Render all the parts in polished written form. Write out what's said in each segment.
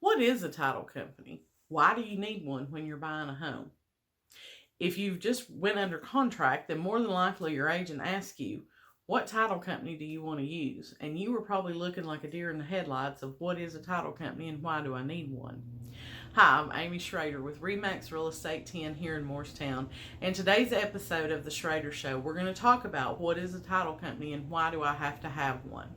What is a title company? Why do you need one when you're buying a home? If you've just went under contract, then more than likely your agent asks you, what title company do you want to use? And you were probably looking like a deer in the headlights of what is a title company and why do I need one? Hi, I'm Amy Shrader with RE.MAX Real Estate 10 here in Morristown. And today's episode of the Shrader Show, we're going to talk about what is a title company and why do I have to have one.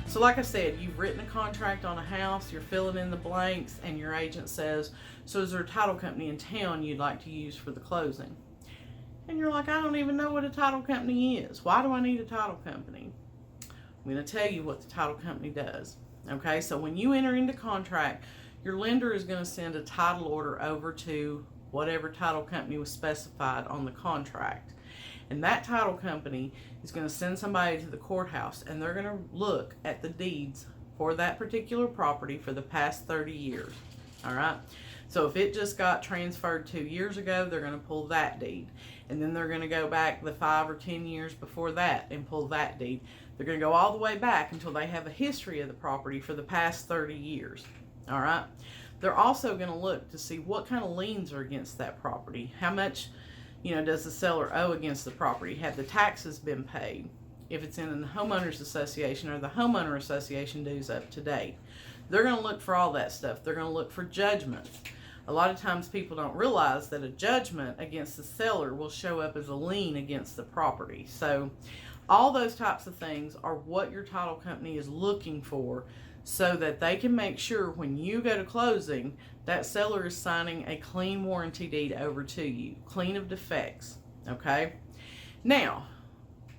So like I said, you've written a contract on a house, you're filling in the blanks, and your agent says, so is there a title company in town you'd like to use for the closing? And you're like, I don't even know what a title company is. Why do I need a title company? I'm going to tell you what the title company does. Okay, so when you enter into contract, your lender is going to send a title order over to whatever title company was specified on the contract. And that title company is going to send somebody to the courthouse and they're going to look at the deeds for that particular property for the past 30 years. All right. So if it just got transferred 2 years ago, they're going to pull that deed. And then they're going to go back the 5 or 10 years before that and pull that deed. They're going to go all the way back until they have a history of the property for the past 30 years. All right. They're also going to look to see what kind of liens are against that property. How much does the seller owe against the property? Have the taxes been paid? If it's in the homeowners association, or the homeowner association dues up to date? They're going to look for all that stuff. They're going to look for judgments. A lot of times people don't realize that a judgment against the seller will show up as a lien against the property. So all those types of things are what your title company is looking for, so that they can make sure when you go to closing, that seller is signing a clean warranty deed over to you, clean of defects. Okay? Now,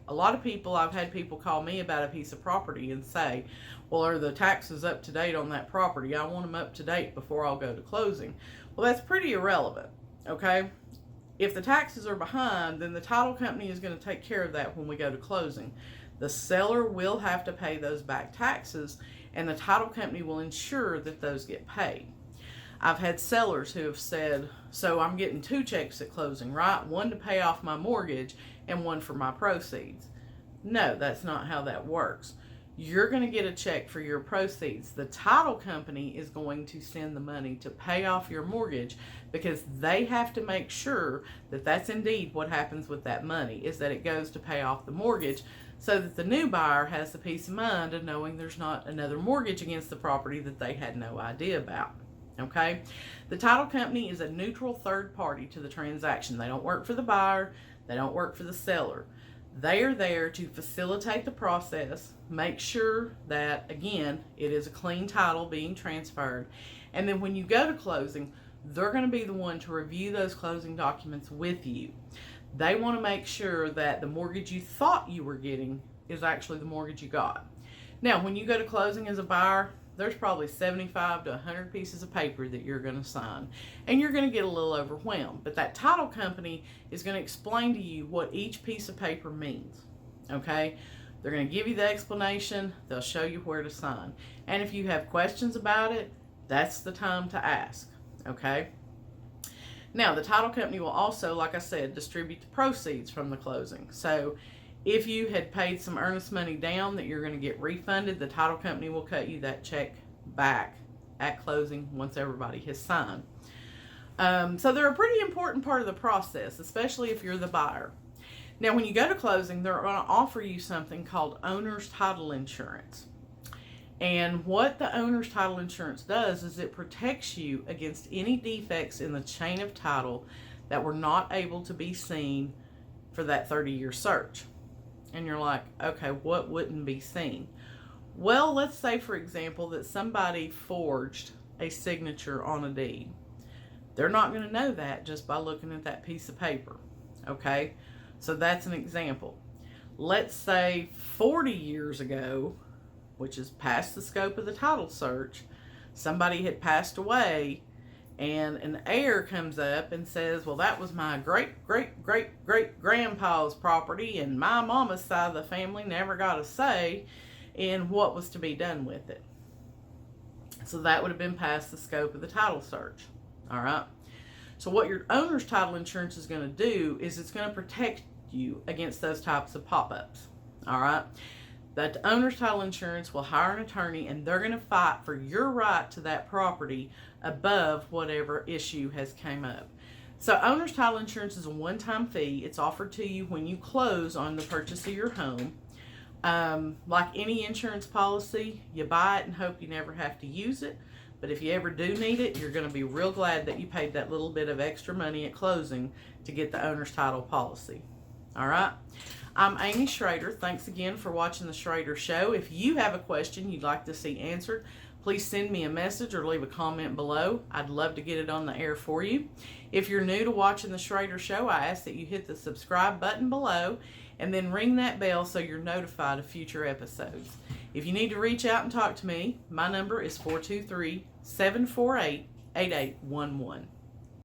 a lot of people, I've had people call me about a piece of property and say, well, are the taxes up to date on that property? I want them up to date before I'll go to closing. Well, that's pretty irrelevant. Okay? If the taxes are behind, then the title company is going to take care of that when we go to closing. The seller will have to pay those back taxes, and the title company will ensure that those get paid. I've had sellers who have said, so I'm getting 2 checks at closing, right? One to pay off my mortgage and one for my proceeds. No, that's not how that works. You're going to get a check for your proceeds. The title company is going to send the money to pay off your mortgage, because they have to make sure that that's indeed what happens with that money, is that it goes to pay off the mortgage, so that the new buyer has the peace of mind of knowing there's not another mortgage against the property that they had no idea about. Okay? The title company is a neutral third party to the transaction. They don't work for the buyer. They don't work for the seller. They are there to facilitate the process, make sure that, again, it is a clean title being transferred. And then when you go to closing, they're going to be the one to review those closing documents with you. They want to make sure that the mortgage you thought you were getting is actually the mortgage you got. Now, when you go to closing as a buyer, there's probably 75 to 100 pieces of paper that you're going to sign. And you're going to get a little overwhelmed. But that title company is going to explain to you what each piece of paper means. Okay? They're going to give you the explanation. They'll show you where to sign. And if you have questions about it, that's the time to ask. Okay? Now, the title company will also, like I said, distribute the proceeds from the closing. So if you had paid some earnest money down that you're going to get refunded, the title company will cut you that check back at closing once everybody has signed. So they're a pretty important part of the process, especially if you're the buyer. Now, when you go to closing, they're going to offer you something called owner's title insurance. And what the owner's title insurance does is it protects you against any defects in the chain of title that were not able to be seen for that 30-year search. And you're like, okay, what wouldn't be seen? Well, let's say, for example, that somebody forged a signature on a deed. They're not going to know that just by looking at that piece of paper. Okay? So that's an example. Let's say 40 years ago, which is past the scope of the title search, somebody had passed away and an heir comes up and says, well, that was my great-great-great-great-grandpa's property and my mama's side of the family never got a say in what was to be done with it. So that would have been past the scope of the title search. All right. So what your owner's title insurance is going to do is it's going to protect you against those types of pop-ups. All right. But the owner's title insurance will hire an attorney, and they're going to fight for your right to that property above whatever issue has came up. So owner's title insurance is a one-time fee. It's offered to you when you close on the purchase of your home. Like any insurance policy, you buy it and hope you never have to use it. But if you ever do need it, you're going to be real glad that you paid that little bit of extra money at closing to get the owner's title policy. All right. I'm Amy Shrader. Thanks again for watching the Shrader Show. If you have a question you'd like to see answered, please send me a message or leave a comment below. I'd love to get it on the air for you. If you're new to watching the Shrader Show, I ask that you hit the subscribe button below and then ring that bell so you're notified of future episodes. If you need to reach out and talk to me, my number is 423-748-8811.